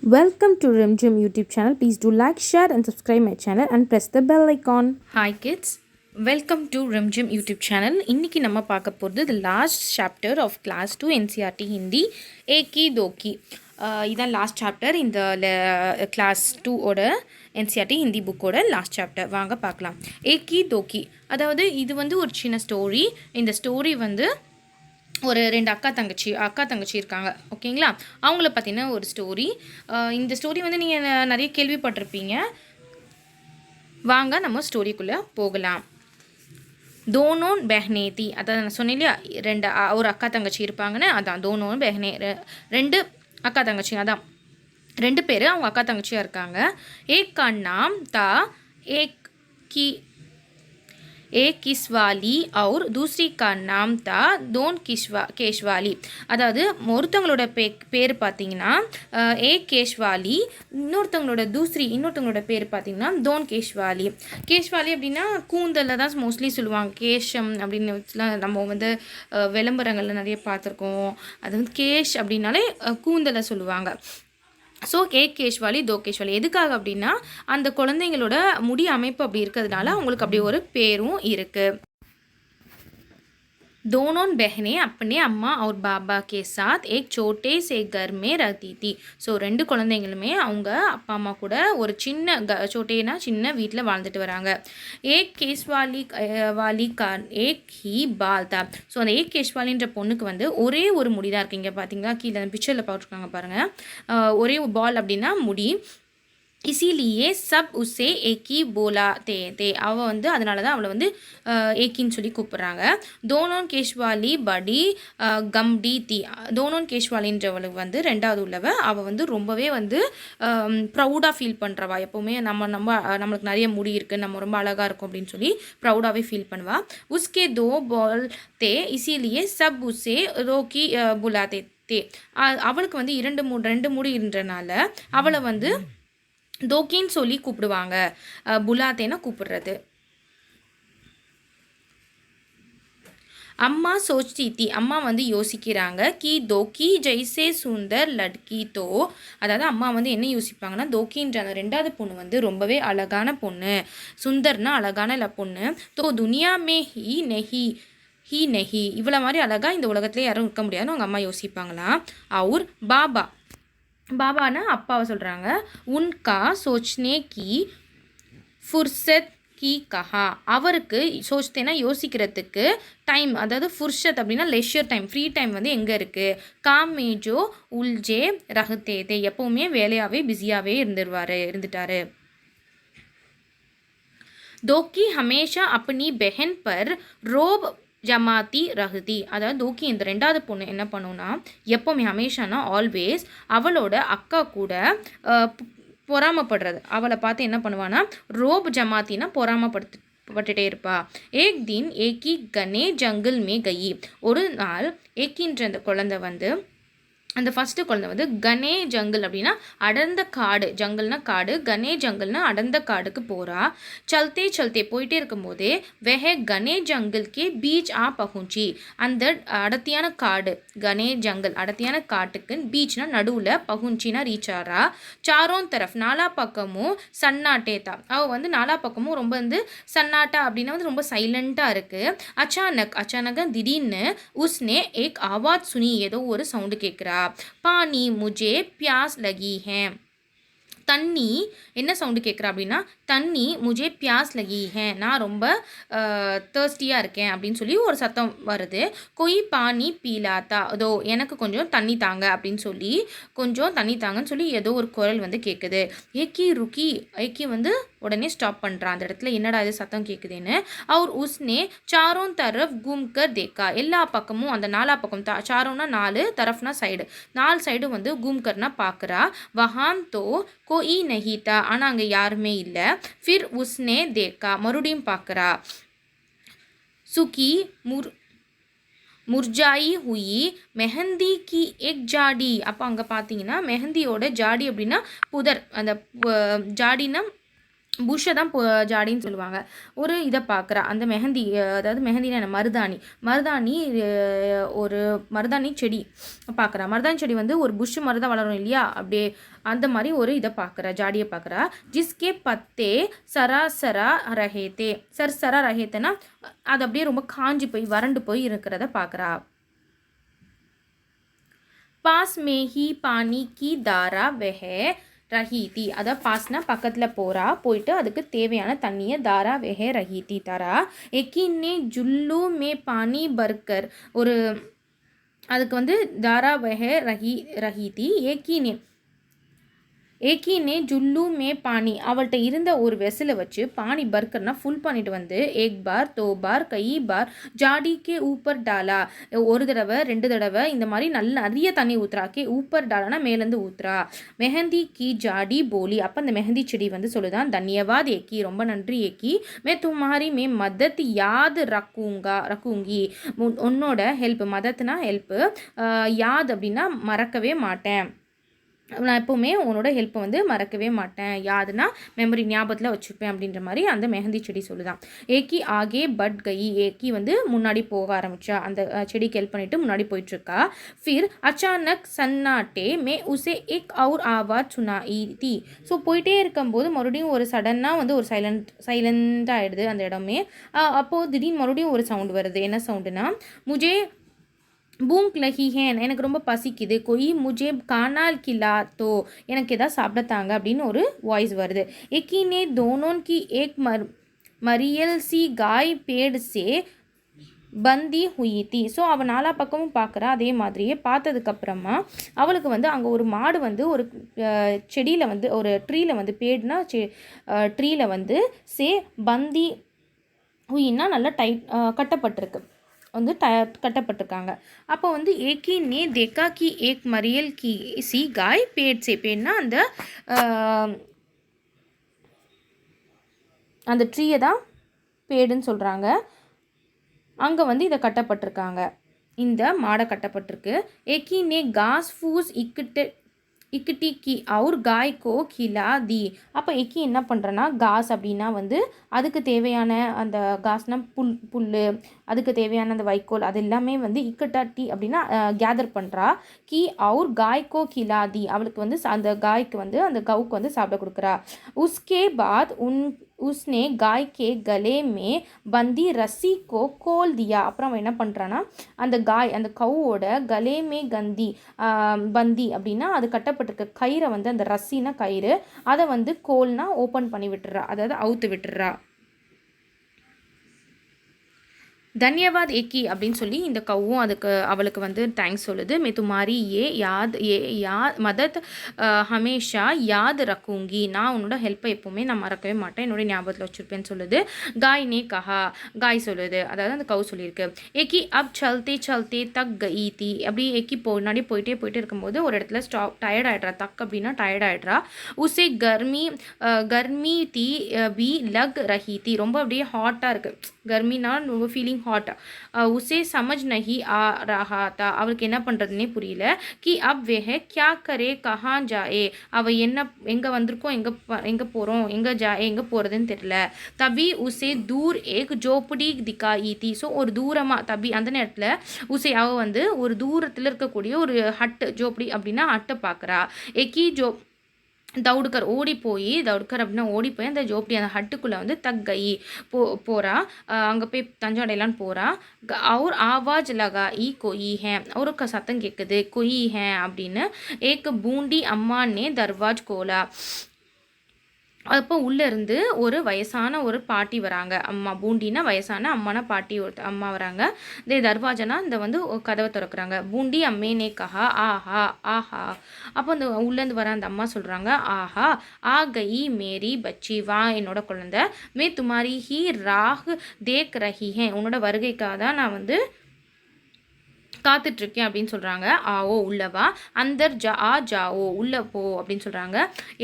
Welcome to RimGym YouTube channel. Please do like, share and subscribe my channel and press the bell icon. Hi kids, welcome to RimGym YouTube channel. இன்னைக்கு நம்ம பார்க்க போகிறது the last chapter of class 2 NCERT Hindi ஏக்கி தோக்கி. இதான் last chapter இந்த class 2 ஓட NCERT Hindi புக்கோட last chapter. வாங்க பார்க்கலாம். ஏக்கி தோக்கி, அதாவது இது வந்து ஒரு சின்ன ஸ்டோரி. இந்த ஸ்டோரி வந்து ஒரு ரெண்டு அக்கா தங்கச்சி இருக்காங்க, ஓகேங்களா? அவங்கள பார்த்தீங்கன்னா ஒரு ஸ்டோரி. இந்த ஸ்டோரி வந்து நீங்கள் நிறைய கேள்விப்பட்டிருப்பீங்க. வாங்க நம்ம ஸ்டோரிக்குள்ளே போகலாம். தோனோன் பெஹ்னே தி, அதான் நான் சொன்னேன் இல்லையா, ஒரு அக்கா தங்கச்சி இருப்பாங்கன்னு. அதான் தோனோன் பெஹ்னே, ரெண்டு அக்கா தங்கச்சி, அதான் ரெண்டு பேர் அவங்க அக்கா தங்கச்சியாக இருக்காங்க. ஏக் கா நாம் தா ஏக் கி एक किस्वाली और दूसरी का नाम था दोन केशवाली. அதாவது ஒருத்தவங்களோட பேர் பார்த்தீங்கன்னா ஏக் கேஷ்வாலி, இன்னொருத்தவங்களோட பேர் பார்த்தீங்கன்னா தோன் கேஷ்வாலி. கேஷ்வாலி அப்படின்னா கூந்தலில் தான் மோஸ்ட்லி சொல்லுவாங்க. கேஷம் அப்படின்னு நம்ம வந்து விளம்பரங்களில் நிறைய பார்த்துருக்கோம். அது வந்து கேஷ் அப்படின்னாலே கூந்தலை சொல்லுவாங்க. ஸோ கேஷ்வாலி தோ கேஷ்வாலி எதுக்காக அப்படின்னா அந்த குழந்தைங்களோட முடி அமைப்பு அப்படி இருக்கிறதுனால அவங்களுக்கு அப்படி ஒரு பேரும் இருக்குது. दोनों बहनें अपने अम्मा और बाबा के साथ एक छोटे से घर में रहती थी. ஸோ ரெண்டு குழந்தைங்களுமே அவங்க அப்பா அம்மா கூட ஒரு சின்ன வீட்டில் வாழ்ந்துட்டு வராங்க. ஏக் கேஷ்வாலி ஏக் ஹி பால் தா. ஸோ அந்த ஏக் கேஷ்வாலின்ற பொண்ணுக்கு வந்து ஒரே ஒரு முடி தான் இருக்குங்க. பார்த்தீங்களா, கீழே பிக்சரில் பார்த்துருக்காங்க பாருங்கள். ஒரே பால் அப்படின்னா முடி. இசிலியே சப் உஸ்ஸே ஏக்கி போலா தே அவள் வந்து அதனால தான் அவளை வந்து ஏக்கின்னு சொல்லி கூப்பிட்றாங்க. தோனோன் கேஷ்வாலி படி கம்டி தி. தோனோன் கேஷ்வாலின்றவளுக்கு வந்து ரெண்டாவது உள்ளவ. அவள் வந்து ரொம்பவே வந்து ப்ரௌடாக ஃபீல் பண்ணுறவா. எப்போவுமே நம்மளுக்கு நிறைய முடி இருக்குது, நம்ம ரொம்ப அழகாக இருக்கும் அப்படின்னு சொல்லி ப்ரௌடாகவே ஃபீல் பண்ணுவாள். உஸ்கே தோ பால் தே இசிலியே சப் உஸ்ஸே ரோக்கி புலா தே. அவளுக்கு வந்து ரெண்டு முடி இருந்தனால அவளை வந்து தோக்கின்னு சொல்லி கூப்பிடுவாங்க. புலாத்தேன்னு கூப்பிடுறது. அம்மா சோச்தி தி, அம்மா வந்து யோசிக்கிறாங்க. கி தோக்கி ஜெய்சே சுந்தர் லட்கி தோ, அதாவது அம்மா வந்து என்ன யோசிப்பாங்கன்னா, தோக்கின்ற அந்த ரெண்டாவது பொண்ணு வந்து ரொம்பவே அழகான பொண்ணு, சுந்தர்னா அழகான பொண்ணு. தோ துனியா மே ஹி நெஹி, இவ்வளோ மாதிரி அழகாக இந்த உலகத்துல யாரும் இருக்க முடியாதுன்னு அவங்க அம்மா யோசிப்பாங்களாம். அவர் பாபான்னு அப்பாவை சொல்கிறாங்க. உன்கா சோச்னே கி ஃபுர்சத் கி கஹா, அவருக்கு சோச்தேனா யோசிக்கிறதுக்கு டைம், அதாவது ஃபுர்ஷத் அப்படின்னா லெஷர் டைம், ஃப்ரீ டைம் வந்து எங்கே இருக்குது? காமேஜோ உல்ஜே ரஹத்தே, எப்போவுமே வேலையாகவே பிஸியாகவே இருந்துட்டாரு. தோக்கி ஹமேஷா அப்பனி பெஹன் பர் ரோப் ஜமாத்தி ரஹதி, அதாவது தோக்கி இந்த ரெண்டாவது பொண்ணு என்ன பண்ணுன்னா, எப்போவுமே ஹமேஷானா ஆல்வேஸ் அவளோட அக்கா கூட பொறாமப்படுறது. அவளை பார்த்து என்ன பண்ணுவான்னா ரோப் ஜமாத்தினா பொறாமப்பட்டுட்டே இருப்பா. ஏக் தின் ஏக்கி கனே ஜங்கிள் மே கயி, ஒரு நாள் ஏக்கின்ற அந்த குழந்தை வந்து, அந்த ஃபஸ்ட்டு குழந்தை வந்து கனே ஜங்கிள் அப்படின்னா அடர்ந்த காடு, ஜங்கிள்னா காடு, கனே ஜங்கிள்னா அடர்ந்த காடுக்கு போகிறா. சல்தே போயிட்டே இருக்கும்போதே வெஹே கனே ஜங்கிள் கே பீச் பகுஞ்சி, அந்த அடர்த்தியான காடு கனே ஜங்கிள் அடர்த்தியான காட்டுக்கு பீச்னா நடுவில், பகுஞ்சினா ரீச் ஆறா. சாரோன் தரஃப் நாலா பக்கமும் சன்னாட்டேதா, அவள் வந்து நாலா பக்கமும் ரொம்ப வந்து சன்னாட்டா அப்படின்னா வந்து ரொம்ப சைலண்ட்டாக இருக்குது. அச்சானக திடீர்னு உஸ்னே ஏக் ஆவாஸ் சுனி, ஏதோ ஒரு சவுண்டு கேட்குறா. पानी मुझे प्यास लगी है. தண்ணி என்ன சவுண்டு கேட்குறா அப்படின்னா, தண்ணி முஜே பியாஸ் லகி ஹே, நான் ரொம்ப தேர்ஸ்டியாக இருக்கேன் அப்படின்னு சொல்லி ஒரு சத்தம் வருது. கொய் பானி பீலாத்தா, அதோ எனக்கு கொஞ்சம் தண்ணி தாங்க அப்படின்னு சொல்லி, கொஞ்சம் தண்ணி தாங்கன்னு சொல்லி ஏதோ ஒரு குரல் வந்து கேட்குது. ஏக்கி வந்து உடனே ஸ்டாப் பண்ணுறான் அந்த இடத்துல, என்னடா இது சத்தம் கேட்குதுன்னு. அவர் உஸ்னே சாரோன் தரஃப் கூம்கர் தேக்கா, எல்லா பக்கமும் அந்த நாலா பக்கம், சாரோன்னா 4, தரஃப்னா சைடு, 4 சைடும் வந்து கூம்கர்னா பார்க்குறா. வஹான் தோ கோயி நஹீதா, ஆனால் அங்கே யாருமே இல்லை. ஃபிர் உஸ்னே தேக்கா, மறுபடியும் பார்க்குறா. சுகி முர்ஜாயி ஹுயி மெஹந்தி கி எக் ஜாடி, அப்போ அங்கே பார்த்தீங்கன்னா மெஹந்தியோட ஜாடி அப்படின்னா புதர், அந்த ஜாடினா புஷ்ஷை தான் ஜாடின்னு சொல்லுவாங்க. ஒரு இதை பார்க்குறா, அந்த மெஹந்தி, அதாவது மெஹந்தினா என்ன, மருதாணி ஒரு மருதாணி செடி பார்க்குறா. மருதாணி செடி வந்து ஒரு புஷ் மாதிரி தான் வளரும் இல்லையா, அப்படியே அந்த மாதிரி ஒரு இதை பார்க்குறா, ஜாடியை பார்க்குறா. ஜிஸ்கே பத்தே சராசரா ரஹேத்தே, சரா ரஹேத்தேன்னா அது அப்படியே ரொம்ப காஞ்சி போய் வறண்டு போய் இருக்கிறத பார்க்குறா. பாஸ் மேஹி பானி கி தாரா வெஹே ரஹீதி, அதாவது பாஸ்னா பக்கத்தில் போயிட்டு அதுக்கு தேவையான தண்ணியை தாரா வெஹே ரஹீதி தரா. எக்கின்னே ஜுல்லு மே பானி பர்கர், ஒரு அதுக்கு வந்து தாரா வெஹே ரஹீதி ஏக்கினே ஜுல்லு மே பானி, அவள்கிட்ட இருந்த ஒரு வெசலை வச்சு பானி பர்கர்னா ஃபுல் பண்ணிட்டு வந்து ஏக் பார் தோ பார் கை பார் ஜாடிக்கே ஊப்பர் டாலா, ஒரு தடவை 2 தடவை இந்த மாதிரி நிறைய தண்ணி ஊத்துறா. கே ஊப்பர் டாலானா மேலேருந்து ஊத்துறா. மெஹந்தி கி ஜாடி போலி, அப்போ அந்த மெஹந்தி செடி வந்து சொல்லுதான், தன்யவாத் ஏக்கி, ரொம்ப நன்றி ஏக்கி, மே மதத் யாத் ரக்கூங்கி, உன்னோட ஹெல்ப், மதத்னா ஹெல்ப்பு, யாத் அப்படின்னா மறக்கவே மாட்டேன், நான் எப்போவுமே உன்னோட ஹெல்ப்பை வந்து மறக்கவே மாட்டேன், யாதுன்னா மெமரி, ஞாபகத்தில் வச்சுப்பேன் அப்படின்ற மாதிரி அந்த மெஹந்தி செடி சொல்லுதான். ஏக்கி ஆகே பட் கை, ஏக்கி வந்து முன்னாடி போக ஆரம்பிச்சா, அந்த செடிக்கு ஹெல்ப் பண்ணிட்டு முன்னாடி போயிட்டுருக்கா. ஃபிர் அச்சானக் சன்னாட்டே மே உசே ஏக் அவுர் ஆவாஸ் சுனாயி தி, ஸோ போயிட்டே இருக்கும்போது மறுபடியும் ஒரு சடனாக வந்து ஒரு சைலண்ட் ஆகிடுது அந்த இடமே. அப்போது திடீர்னு மறுபடியும் ஒரு சவுண்டு வருது. என்ன சவுண்டுனா, முஜே பூங்க் லஹி ஹேன், எனக்கு ரொம்ப பசிக்குது, கொய் முஜே கானால் கிலா தோ, எனக்கு எதாவது சாப்பிடத்தாங்க அப்படின்னு ஒரு வாய்ஸ் வருது. எக்கினே தோனோன் கி ஏக் மரியல் சி காய் பேடு சே பந்தி ஹுயித்தி, ஸோ அவள் 4 பக்கமும் பார்க்குறா. அதே மாதிரியே பார்த்ததுக்கப்புறமா அவளுக்கு வந்து அங்கே ஒரு மாடு வந்து ஒரு செடியில் வந்து ஒரு ட்ரீயில் வந்து பேடுனா ட்ரீயில் வந்து சே பந்தி ஹுயின்னா நல்லா கட்டப்பட்டிருக்கு வந்து கட்டப்பட்டிருக்காங்க. அப்போ வந்து ஏக்கி நே தேக்கா கி ஏக் மரியல் கி சி காய் பேட் சே, பேட்னா அந்த ட்ரீயை தான் பேடுன்னு சொல்கிறாங்க. அங்கே வந்து இதை கட்டப்பட்டிருக்காங்க, இந்த மாடை கட்டப்பட்டிருக்கு. ஏக்கி நே காஸ் ஃபூஸ் இக்கிட்டி கி அவுர் காய் கோ கிலா தி, அப்போ எக்கி என்ன பண்ணுறேன்னா, காஸ் அப்படின்னா வந்து அதுக்கு தேவையான அந்த காஸ்னா புல் அதுக்கு தேவையான அந்த வைக்கோல் அது எல்லாமே வந்து இக்கட்டாட்டி அப்படின்னா கேதர் பண்ணுறா. கி அவுர் காய் கோ கிலா தி, அவளுக்கு வந்து அந்த காய்க்கு வந்து அந்த கவுக்கு வந்து சாப்பிட கொடுக்குறா. உஸ்கே பாத் உஸ்னே காய் கே கலே மே பந்தி ரசி கோ கோல் தியா, அப்புறம் அவன் என்ன பண்ணுறான்னா அந்த கவுவோட கலே மே பந்தி அப்படின்னா அது கட்டப்பட்டிருக்க கயிறை வந்து, அந்த ரசினா கயிறு, அதை வந்து கோல்னா ஓப்பன் பண்ணி விட்டுறா, அதாவது அவுத்து விட்டுறா. தன்யவாத் ஏக்கி அப்படின்னு சொல்லி இந்த கவ்வும் அவளுக்கு வந்து தேங்க்ஸ் சொல்லுது. மே துமாரி மதத் ஹமேஷா யாத் ரக்கூங்கி, நான் உன்னோட ஹெல்ப்பை எப்போவுமே நான் மறக்கவே மாட்டேன், என்னோட ஞாபகத்தில் வச்சுருப்பேன்னு சொல்லுது. காய் நே கஹா, காய் சொல்லுது, அதாவது அந்த கவு சொல்லியிருக்கு. ஏக்கி அப் சல்தே தக் கயி தி, அப்படி ஏக்கி முன்னாடி போயிட்டே இருக்கும்போது ஒரு இடத்துல டயர்ட் ஆகிடுறா. தக் அப்படின்னா டயர்ட் ஆகிடுறா. உசே கர்மி தி பி லக் ரஹி தி, ரொம்ப அப்படியே ஹாட்டாக இருக்குது, கர்மினா ரொம்ப ஃபீலிங் ஹாட். உசே சமஜ் நஹி ஆ ரஹா தா, அவளுக்கு என்ன பண்ணுறதுனே புரியல. கி அப் வெஹ கியா கரே கஹா ஜாயே, அவள் எங்கே வந்திருக்கோம், எங்கே போகிறோம், எங்கே போகிறதுன்னு தெரியல. தபி உசே தூர் ஏக் ஜோப்படி திகாயி தி, ஸோ ஒரு தூரமாக தபி அந்த நேரத்தில் உசே அவள் வந்து ஒரு தூரத்தில் இருக்கக்கூடிய ஒரு ஹட்டு, ஜோப்படி அப்படின்னா ஹட்டை பார்க்குறா. ஏக்கி தவுடுக்கர் அப்படின்னா ஓடி போய் அந்த ஜோப்டி அந்த ஹட்டுக்குள்ளே வந்து தக்கை போகிறா. அங்கே போய் தஞ்சாடையெல்லாம் போகிறா. அவர் ஆவாஜ் லகா ஈ கொயி ஹே, அவருக்கு சத்தம் கேட்குது, கொயி ஹே அப்படின்னு. ஏக் பூண்டி அம்மானே தர்வாஜ் கோலா, அப்போ உள்ளேருந்து ஒரு வயசான ஒரு பாட்டி வராங்க. அம்மா பூண்டினா வயசான, அம்மானா பாட்டி அம்மா வராங்க. தர்வாஜனா இந்த வந்து கதவை திறக்கிறாங்க. பூண்டி அம்மேனே கஹா ஆஹா ஆஹா, அப்போ அந்த உள்ளேருந்து வர அந்த அம்மா சொல்கிறாங்க, ஆஹா ஆ கயி மேரி பச்சி, வா என்னோட குழந்தை, மே துமாரி ஹி ராஹ் தேக் ரஹி ஹே, உன்னோட வருகைக்காக தான் நான் வந்து காத்துட்ருக்கேன் அப்படின்னு சொல்கிறாங்க. ஆவோ உள்ளவா, அந்தர் ஜாவோ உள்ளே போ அப்படின்னு சொல்கிறாங்க.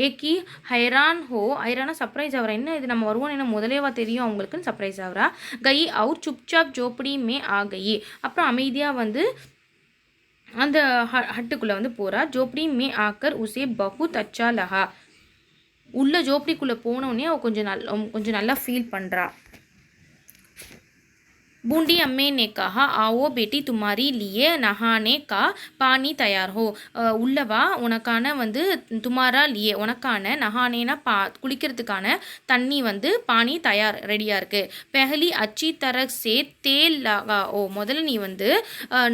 ஏக்கி ஹைரானா சர்ப்ரைஸ் ஆகிறா, என்ன இது நம்ம வருவோம் என்ன முதலேவா தெரியும் அவங்களுக்குன்னு சர்ப்ரைஸ் ஆகிறா. கை அவுர் சுப்சாப் ஜோப்படி மே ஆ கை, அப்புறம் அமைதியாக வந்து அந்த ஹட்டுக்குள்ளே வந்து போகிறா. ஜோப்படி மே ஆக்கர் உசே பஹுத் அச்சா லஹா, உள்ள ஜோப்டிக்குள்ளே போனோடனே அவள் கொஞ்சம் நல்லா ஃபீல் பண்ணுறா. बूंदी अम्मे ने कहा आओ बेटी तुम्हारी लिए नहाने का पानी तैयार हो. உள்ளவா உனக்கான வந்து துமாரா லியே உனக்கான நஹானேனா குளிக்கிறதுக்கான தண்ணி வந்து பானி தயார் ரெடியாக இருக்குது. பெஹலி அச்சி தரக் சே தேல் லகா ஓ முதல்ல நீ வந்து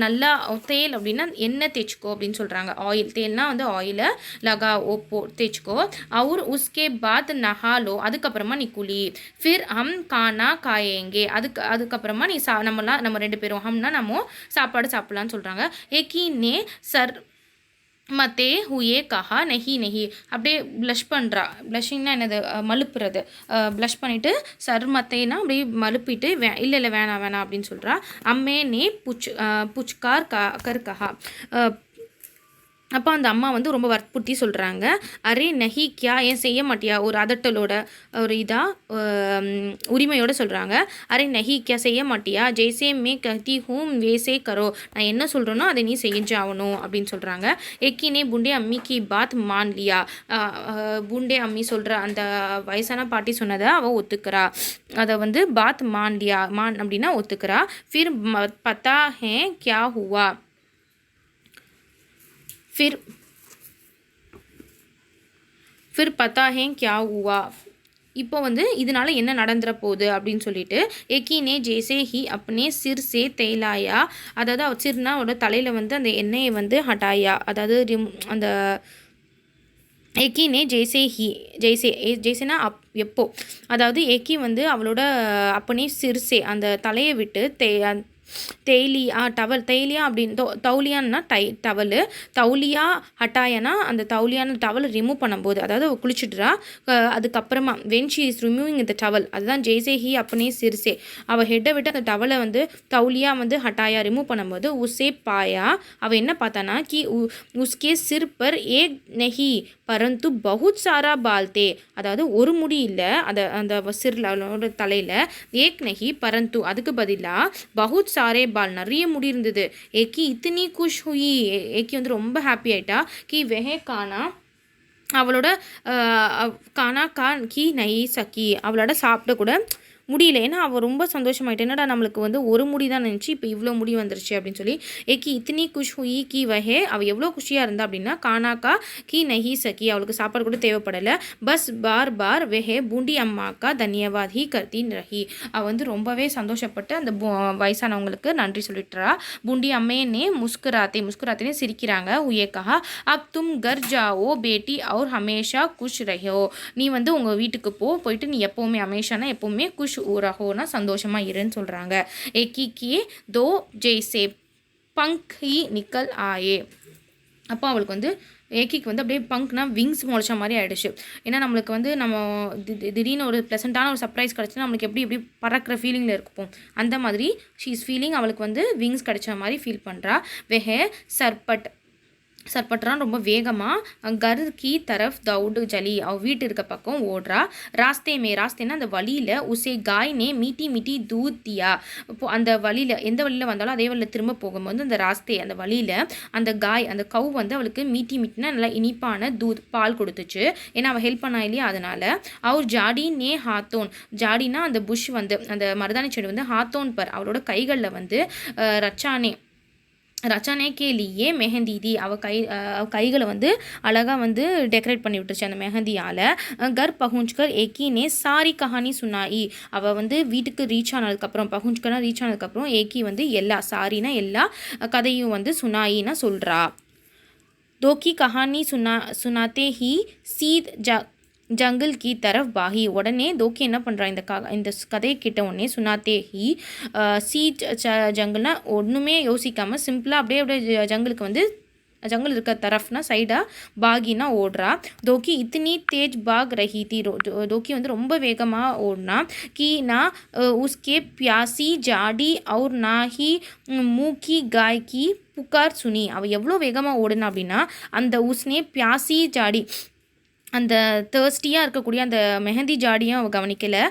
நல்லா தேல் அப்படின்னா எண்ணெய் தேய்ச்சிக்கோ அப்படின்னு சொல்கிறாங்க. ஆயில் தேல்னா வந்து ஆயிலை லகா ஓ தேய்ச்சிக்கோ. அவர் உஸ்கே பாத் நஹாலோ அதுக்கப்புறமா நீ குளி. ஃபிர் ஹம் கானா காயேங்கே அதுக்கப்புறமா நீ நம்ம 2 பேரும் ஹம்னா நம்ம சாப்பாடு சாப்பிடலான்னு சொல்கிறாங்க. ஏகினே சர் மத்தே ஹுயே கஹா நெஹி நெஹி அப்படியே ப்ளஷ் பண்ணுறா. ப்ளஷிங்னா என்னது மலுப்புறது. ப்ளஷ் பண்ணிவிட்டு சர் மத்தேனா அப்படியே மலுப்பிட்டு இல்லை வேணாம் அப்படின்னு சொல்கிறா. அம்மே நே புச்கார் கர் கஹா அப்போ அந்த அம்மா வந்து ரொம்ப வற்புறுத்தி சொல்கிறாங்க. அரே நஹி கியா ஏன் செய்ய மாட்டியா ஒரு அதட்டலோட ஒரு இதாக உரிமையோடு சொல்கிறாங்க. அரே நஹி கியா செய்ய மாட்டியா ஜெய்சே மே கஹதி ஹூம் வேசே கரோ நான் என்ன சொல்கிறேனோ அதை நீ செஞ்சாகணும் அப்படின்னு சொல்கிறாங்க. எக்கினே புண்டே அம்மி கி பாத் மான் லியா புண்டே அம்மி சொல்கிற அந்த வயசான பாட்டி சொன்னதை அவள் ஒத்துக்கிறா. அதை வந்து பாத் மான் லியா மான் அப்படின்னா ஒத்துக்கிறா. ஃபிர் பத்தா ஹே கியா ஹுவா फिर पता है क्या हुआ இப்போ வந்து இதனால என்ன நடந்துற போகுது அப்படின்னு சொல்லிட்டு ஏகினே ஜேசே ஹி அப்னே சிர் சே தேலாயா அதாவது அவர் சிர்னா அவரோட தலையில் வந்து அந்த எண்ணெயை வந்து ஹட்டாயா அதாவது அந்த ஏகினே ஜெய்சேனா எப்போ அதாவது ஏகி வந்து அவளோட அப்பனே சிர்சே அந்த தலையை விட்டு தேலியா டவல் தேலியா அப்படின்னு தௌலியான்னா டவலு தௌலியா ஹட்டாயனா அந்த தௌலியான டவலை ரிமூவ் பண்ணும்போது அதாவது குளிச்சுட்றா. அதுக்கப்புறமா வென் ஷி இஸ் ரிமூவிங் இந்த டவல் அதுதான் ஜெய்சே ஹி அப்பனே சிறுசே அவள் ஹெட்டை விட்டு அந்த டவலை வந்து தௌலியா வந்து ஹட்டாயா ரிமூவ் பண்ணும்போது உசே பாயா அவள் என்ன பார்த்தானா கி உஸ்கே சிர் பர் ஏக் நெஹி பரந்து பகுத் சாரா பால்தே அதாவது ஒரு முடி இல்லை அந்த சிறில் தலையில் ஏக் நெஹி பரந்து அதுக்கு பதிலாக பகுத் சாரே பால் நிறைய முடி இருந்தது. ஏக்கி இத்தனி குஷ் ஹுயி ஏக்கி வந்து ரொம்ப ஹாப்பி ஆயிட்டா. கி வெஹே கானா அவளோட கானா கான் கி நை சக்கி அவளோட சாப்பிட கூட முடியல. ஏன்னா அவள் ரொம்ப சந்தோஷமாயிட்டா. என்னடா நம்மளுக்கு வந்து ஒரு முடி தான் நினச்சி இப்போ இவ்வளோ முடி வந்துருச்சு அப்படின்னு சொல்லி ஏக்கி இத்தனி குஷ் ஹுயி கி வஹே அவள் எவ்வளோ குஷியாக இருந்தா அப்படின்னா கானாக்கா கி நஹி சக்கி அவளுக்கு சாப்பாடு கூட தேவைப்படலை. பஸ் பார் வெஹே பூண்டி அம்மாக்கா தன்யவாத் ஹி கர்த்தி ரஹி அவள் வந்து ரொம்பவே சந்தோஷப்பட்டு அந்த வயசானவங்களுக்கு நன்றி சொல்லிட்டுறா. பூண்டி அம்மையனே முஸ்குராத்தே சிரிக்கிறாங்க. ஹுயே கஹா அப் தும் கர் ஜாவோ பேட்டி அவர் ஹமேஷா குஷ் ரஹோ நீ வந்து உங்கள் வீட்டுக்கு போயிட்டு நீ எப்போவுமே ஹமேஷானா எப்போவுமே குஷ் ரஹோனா சந்தோஷமாக இருன்னு சொல்கிறாங்க. ஏகி கே தோ ஜெய்சே பங்க் ஹி நிக்கல் ஆயே அப்போ அவளுக்கு வந்து ஏக்கிக்கு வந்து அப்படியே பங்க்னா விங்ஸ் முளைச்ச மாதிரி ஆகிடுச்சு. ஏன்னா நம்மளுக்கு வந்து நம்ம திடீர்னு ஒரு ப்ளசண்ட்டான ஒரு சர்ப்ரைஸ் கிடச்சினா நம்மளுக்கு எப்படி பறக்கிற ஃபீலிங்கில் இருக்கும் அந்த மாதிரி ஷீ இஸ் ஃபீலிங் அவளுக்கு வந்து விங்ஸ் கிடைச்ச மாதிரி ஃபீல் பண்ணுறா. வெஹே சர்பட்றான் ரொம்ப வேகமாக கர் கி தரஃப் தவுடு ஜலி அவள் வீட்டு இருக்க பக்கம் ஓடுறா. ராஸ்தேனா அந்த வழியில் உசே காய் நே மீட்டி தூத் தியா இப்போது அந்த வழியில் எந்த வழியில் வந்தாலும் அதே வழியில் திரும்ப போகும்போது அந்த அந்த வழியில் அந்த காய் அந்த கவ் வந்து அவளுக்கு மீட்டினா நல்லா இனிப்பான தூத் பால் கொடுத்துச்சு. ஏன்னா அவள் ஹெல்ப் பண்ணா இல்லையா அதனால். அவர் ஜாடி நே ஹாத்தோன் ஜாடினா அந்த புஷ் வந்து அந்த மருதாணி செடி வந்து ஹாத்தோன் பர் அவளோட கைகளில் வந்து ரச்சனை கேலியே மெஹந்தி தி அவள் கைகளை வந்து அழகாக வந்து டெக்கரேட் பண்ணி விட்டுருச்சு அந்த மெஹந்தியால். கர் பகுஞ்ச்கர் ஏக்கினே சாரி கஹானி சுனாயி அவள் வந்து வீட்டுக்கு ரீச் ஆனதுக்கப்புறம் ஏக்கி வந்து எல்லா சாரினா எல்லா கதையும் வந்து சுனாயின்னா சொல்கிறா. தோக்கி கஹானி சுனாத்தே ஹி சீத் ஜங்கிள் கி தரஃப் பாஹி உடனே தோக்கி என்ன பண்ணுறா இந்த கதையை கிட்ட உடனே சுனாத்தே ஹி சீட் ஜங்கிள்னா ஒன்றுமே யோசிக்காமல் சிம்பிளாக அப்படியே ஜங்கிளுக்கு வந்து ஜங்கிள் இருக்க தரஃப்னா சைடாக பாகினா ஓடுறா. தோக்கி இத்தனி தேஜ் பாக் ரஹி தி தோக்கி வந்து ரொம்ப வேகமாக ஓடினா. கி நான் உஸ்கே பியாசி ஜாடி அவுர் நாஹி மூக்கி காய் கி புகார் சுனி அவள் எவ்வளோ வேகமாக ஓடுனா அப்படின்னா அந்த உஸ்னே பியாசி ஜாடி அந்த தேர்ஸ்டியாக இருக்கக்கூடிய அந்த மெஹந்தி ஜாடியும் அவள் கவனிக்கலை.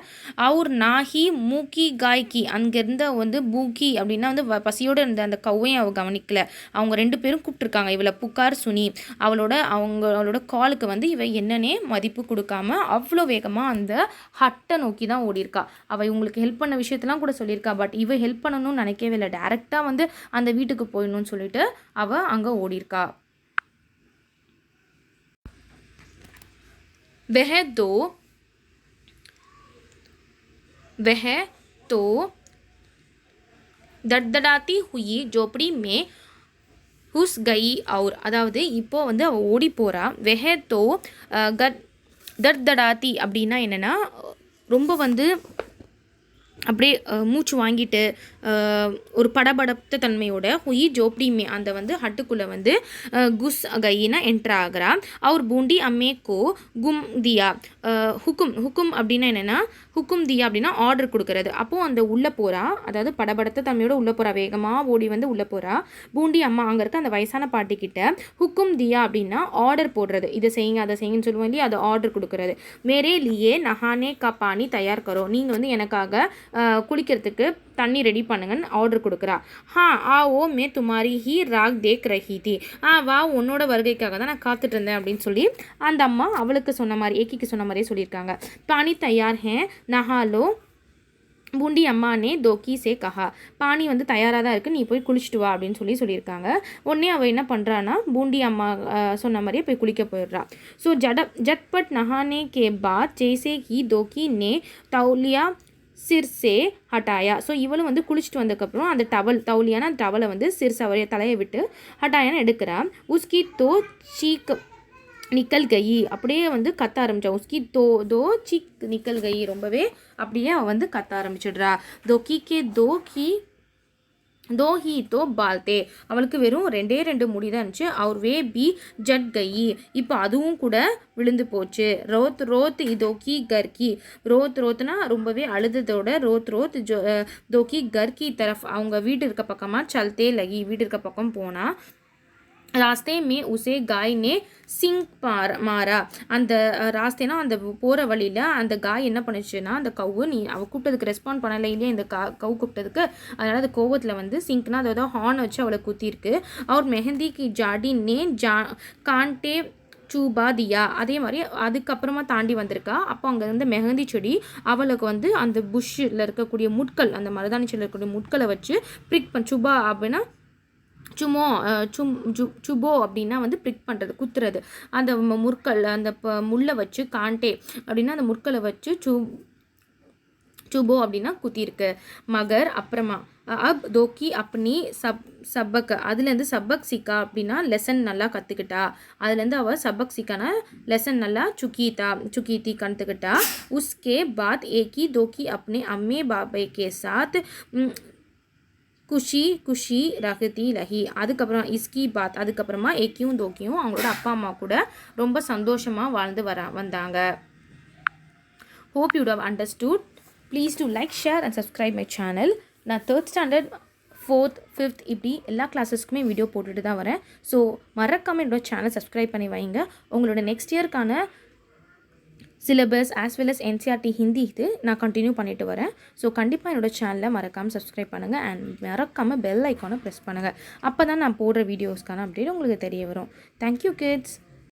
அவர் நாஹி மூக்கி காய்கி அங்கேருந்த வந்து பூக்கி அப்படின்னா வந்து பசியோடு இருந்த அந்த கவ்வையும் அவள் கவனிக்கலை. அவங்க 2 பேரும் கூப்பிட்ருக்காங்க இவளை புகார் சுனி. அவங்களோட காலுக்கு வந்து இவ என்னன்னே மதிப்பு கொடுக்காம அவ்வளோ வேகமாக அந்த ஹட்டை நோக்கி தான் ஓடிருக்கா. அவள் இவங்களுக்கு ஹெல்ப் பண்ண விஷயத்தெல்லாம் கூட சொல்லியிருக்கா. பட் இவ ஹெல்ப் பண்ணணும்னு நினைக்கவே இல்லை. டேரெக்டாக வந்து அந்த வீட்டுக்கு போயிடணும்னு சொல்லிட்டு அவள் அங்கே ஓடிருக்கா. वह तो दड़दड़ाती हुई झोपड़ी में घुस गई और அதாவது இப்போ வந்து அவள் ஓடி போகிறா. வெஹ தோ தர்தடாத்தி அப்படின்னா என்னென்னா ரொம்ப வந்து அப்படியே மூச்சு வாங்கிட்டு ஒரு படபடத்த தன்மையோட ஹுயி ஜோப்டிமே அந்த வந்து ஹட்டுக்குள்ளே வந்து குஸ் கையினா என்ட்ரு ஆகிறா. அவர் பூண்டி அம்மேக்கோ கும் தியா ஹுக்கும் அப்படின்னா என்னென்னா ஹுக்கும் தியா அப்படின்னா ஆர்டர் கொடுக்கறது. அப்போது அந்த உள்ளே போகிறா, அதாவது படபடத்த தன்மையோட உள்ளே போகிறா, வேகமாக ஓடி வந்து உள்ளே போகிறா. பூண்டி அம்மா அங்கே இருக்க அந்த வயசான பாட்டிக்கிட்ட ஹுக்கும் தியா அப்படின்னா ஆர்டர் போடுறது, இதை செய்யுங்க அதை செய்யுங்கன்னு சொல்லுவோம் இல்லையா, அதை ஆர்டர் கொடுக்கறது. மேரே லியே நஹானே கா பானி தயார் கரோ, நீங்கள் வந்து எனக்காக குளிக்கிறதுக்கு தண்ணி ரெடி பண்ணுங்கன்னு ஆர்டர் கொடுக்குறா. ஓ மே துமாரி ஹி ராக் தேக் ரஹி தி, வா உன்னோட வருகைக்காக தான் நான் காத்துட்டு இருந்தேன் அப்படின்னு சொல்லி அந்த அம்மா அவளுக்கு சொன்ன மாதிரி ஏக்கிக்கு சொன்ன மாதிரியே சொல்லியிருக்காங்க. பானி தயார் ஹே நஹாலோ பூண்டி அம்மானே தோக்கி சே கஹா, பானி வந்து தயாராக தான் இருக்குது, நீ போய் குளிச்சுட்டு வா அப்படின்னு சொல்லியிருக்காங்க. உடனே அவள் என்ன பண்ணுறான்னா பூண்டி அம்மா சொன்ன மாதிரியே போய் குளிக்க போயிடுறா. So Jatpat நஹானே K path ஜெய்சே he தோக்கி நே தௌலியா சிர்சே ஹட்டாயா. ஸோ இவளும் வந்து குளிச்சுட்டு வந்ததுக்கப்புறம் அந்த தௌலியான டவலை வந்து சிர்சவரைய தலையை விட்டு ஹட்டாயான்னு எடுக்கிறா. உஸ்கி தோ சீக் நிக்கல் கை, அப்படியே வந்து கத்த ஆரம்பிச்சா. உஸ்கி தோ சீக் நிக்கல் கை, ரொம்பவே அப்படியே அவள் வந்து கத்த ஆரம்பிச்சிடுறா. தோக்கி கே தோ ஹி தோ பால்தே, அவளுக்கு வெறும் 2 முடி தான் இருந்துச்சு. அவர் வே பி ஜட் கை, இப்போ அதுவும் கூட விழுந்து போச்சு. ரோத் இதோக்கி கர்கி, ரோத்னா ரொம்பவே அழுததோட ரோத் தோக்கி கர்கி தரஃப், அவங்க வீடு இருக்க பக்கமாக சல்தே லகி, வீடு இருக்க பக்கம் போனால். ராஸ்தே மே உசே காய் நே சிங் மாரா, அந்த ராஸ்தேனா அந்த போகிற வழியில் அந்த காய் என்ன பண்ணுச்சுன்னா அந்த கவு அவள் கூப்பிட்டதுக்கு ரெஸ்பாண்ட் பண்ணலை இல்லையா, இந்த கவு கூப்பிட்டதுக்கு, அதனால் அந்த கோவத்தில் வந்து சிங்க்னா அதாவது ஹார்ன் வச்சு அவளை குத்திருக்கு. அவர் மெஹந்தி கி ஜாடி நே கான்டே சூபா தியா, அதே மாதிரி அதுக்கப்புறமா தாண்டி வந்திருக்கா. அப்போ அங்கே இருந்த மெஹந்தி செடி அவளுக்கு வந்து அந்த புஷ்ஷில் இருக்கக்கூடிய முட்கள், அந்த மருதாணி செடியில் இருக்கக்கூடிய முட்களை வச்சு பிரிக் சுபா அப்படின்னா சுபோ அப்படின்னா வந்து பிரிக் பண்ணுறது, குத்துறது. அந்த முற்கள் அந்த முள்ளை வச்சு காண்டே அப்படின்னா அந்த முற்களை வச்சு சுபோ அப்படின்னா குத்திருக்கு. மகர் அப்புறமா அப் தோக்கி அப்பனி சப்பக், அதுலேருந்து சப்பக் சிக்கா அப்படின்னா லெசன் நல்லா கற்றுக்கிட்டா. அதுலேருந்து அவள் சப்பக் சிக்கான லெசன் நல்லா சுக்கீத்தி கற்றுக்கிட்டா. உஸ்கே பாத் ஏக்கி தோக்கி அப்பனே அம்மே பாபே கே சாத் குஷி ரஹதி லஹி, அதுக்கப்புறம் இஸ்கி பாத், அதுக்கப்புறமா ஏக்கியும் தோக்கியும் அவங்களோட அப்பா அம்மா கூட ரொம்ப சந்தோஷமாக வாழ்ந்து வந்தாங்க. Hope you have understood. Please to like, share and subscribe my channel. நான் 3rd ஸ்டாண்டர்ட் 4th 5th இப்படி எல்லா கிளாஸஸ்க்குமே வீடியோ போட்டுட்டு தான் வரேன். ஸோ மறக்காமல் என்னோட சேனல் சப்ஸ்கிரைப் பண்ணி வைங்க. உங்களோட நெக்ஸ்ட் இயர்க்கான syllabus as well as NCERT Hindi இது நான் கண்டினியூ பண்ணிட்டு வரேன். ஸோ கண்டிப்பாக என்னோட சேனலை மறக்காமல் சப்ஸ்கிரைப் பண்ணுங்கள் அண்ட் மறக்காமல் பெல் ஐக்கானை ப்ரெஸ் பண்ணுங்கள். அப்போ தான் நான் போடுற வீடியோஸ்க்கான அப்டேட் உங்களுக்கு தெரிய வரும். Thank you kids.